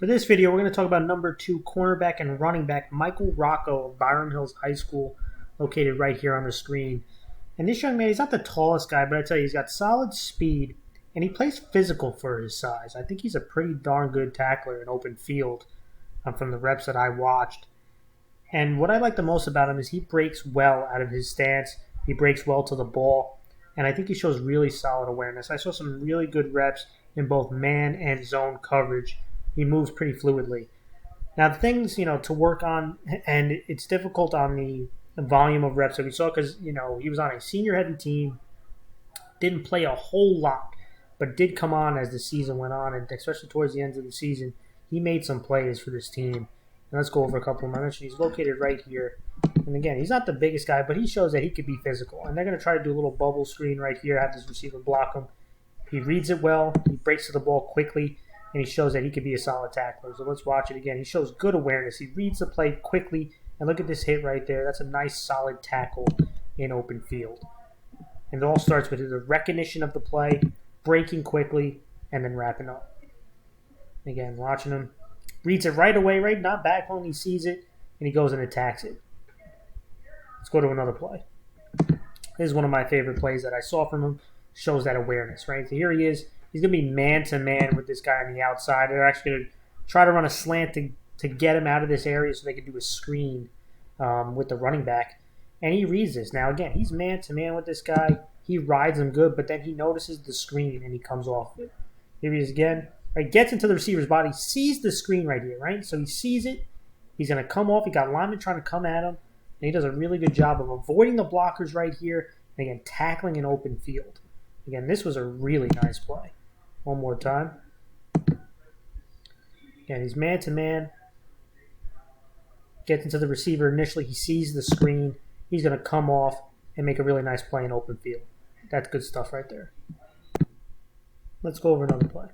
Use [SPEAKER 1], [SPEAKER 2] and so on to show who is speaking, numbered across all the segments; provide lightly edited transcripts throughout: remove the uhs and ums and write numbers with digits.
[SPEAKER 1] For this video, we're going to talk about number 2 cornerback and running back Michael Rocco of Byram Hills High School, located right here on the screen. And this young man, he's not the tallest guy, but I tell you, he's got solid speed, and he plays physical for his size. I think he's a pretty darn good tackler in open field from the reps that I watched. And what I like the most about him is he breaks well out of his stance. He breaks well to the ball, and I think he shows really solid awareness. I saw some really good reps in both man and zone coverage. He moves pretty fluidly. Now, the things, to work on, and it's difficult on the volume of reps that we saw because, he was on a senior-heavy team, didn't play a whole lot, but did come on as the season went on, and especially towards the end of the season, he made some plays for this team. And let's go over a couple of them. I mentioned he's located right here. And again, he's not the biggest guy, but he shows that he could be physical. And they're going to try to do a little bubble screen right here, have this receiver block him. He reads it well, he breaks to the ball quickly, and he shows that he could be a solid tackler. So let's watch it again. He shows good awareness. He reads the play quickly, and look at this hit right there. That's a nice, solid tackle in open field. And it all starts with the recognition of the play, breaking quickly, and then wrapping up. Again, watching him. Reads it right away, right? Not back when he sees it, and he goes and attacks it. Let's go to another play. This is one of my favorite plays that I saw from him. Shows that awareness, right? So here he is. He's going to be man-to-man with this guy on the outside. They're actually going to try to run a slant to get him out of this area so they can do a screen with the running back. And he reads this. Now, again, he's man-to-man with this guy. He rides him good, but then he notices the screen, and he comes off it. Here he is again. Right, gets into the receiver's body, sees the screen right here, right? So he sees it. He's going to come off. He got linemen trying to come at him. And he does a really good job of avoiding the blockers right here. And again, tackling an open field. Again, this was a really nice play. One more time. Again, he's man-to-man. Gets into the receiver initially. He sees the screen. He's going to come off and make a really nice play in open field. That's good stuff right there. Let's go over another play.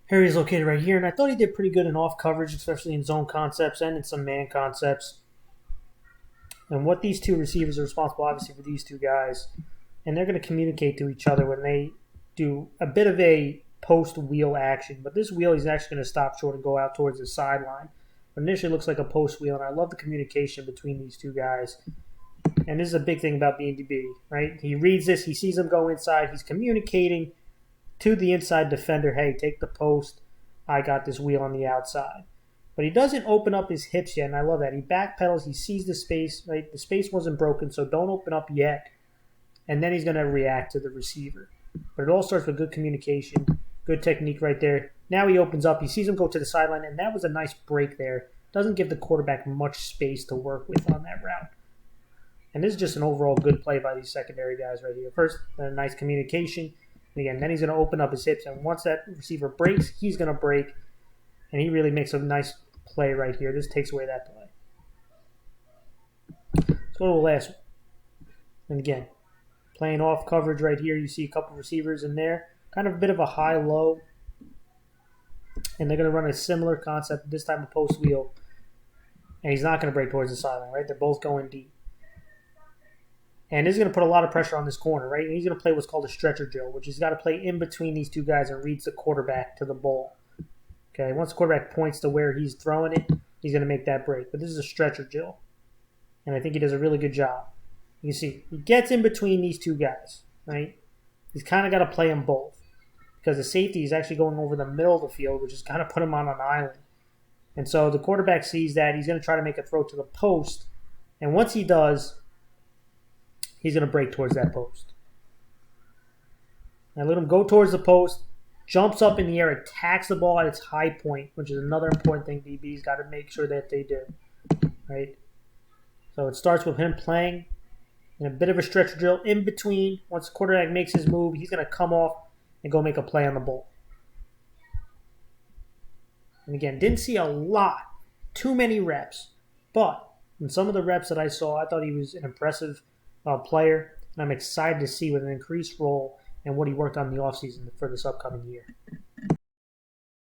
[SPEAKER 1] Here he's located right here, and I thought he did pretty good in off coverage, especially in zone concepts and in some man concepts. And what these two receivers are responsible, obviously, for these two guys, and they're going to communicate to each other when they do a bit of a post wheel action. But this wheel, he's actually going to stop short and go out towards the sideline. But initially, it looks like a post wheel, and I love the communication between these two guys. And this is a big thing about BNDB, right? He reads this, he sees him go inside, he's communicating to the inside defender, hey, take the post, I got this wheel on the outside. But he doesn't open up his hips yet, and I love that. He backpedals, he sees the space, right? The space wasn't broken, so don't open up yet. And then he's going to react to the receiver. But it all starts with good communication, good technique right there. Now he opens up, he sees him go to the sideline, and that was a nice break there. Doesn't give the quarterback much space to work with on that route. And this is just an overall good play by these secondary guys right here. First, a nice communication. And again, then he's going to open up his hips, and once that receiver breaks, he's going to break. And he really makes a nice play right here. This takes away that play. Let's go to the last one. And again, playing off coverage right here. You see a couple receivers in there. Kind of a bit of a high-low. And they're going to run a similar concept, this time a post wheel. And he's not going to break towards the sideline, right? They're both going deep. And this is going to put a lot of pressure on this corner, right? And he's going to play what's called a stretcher drill, which he's got to play in between these two guys and reads the quarterback to the ball. Okay, once the quarterback points to where he's throwing it, he's going to make that break. But this is a stretcher drill. And I think he does a really good job. You can see, he gets in between these two guys, right? He's kind of got to play them both. Because the safety is actually going over the middle of the field, which is kind of put him on an island. And so the quarterback sees that. He's going to try to make a throw to the post. And once he does, he's going to break towards that post. Now let him go towards the post, jumps up in the air, attacks the ball at its high point, which is another important thing DB's got to make sure that they do. Right? So it starts with him playing in a bit of a stretcher drill in between. Once the quarterback makes his move, he's going to come off and go make a play on the ball. And again, didn't see a lot, too many reps, but in some of the reps that I saw, I thought he was an impressive player, and I'm excited to see with an increased role and what he worked on in the offseason for this upcoming year.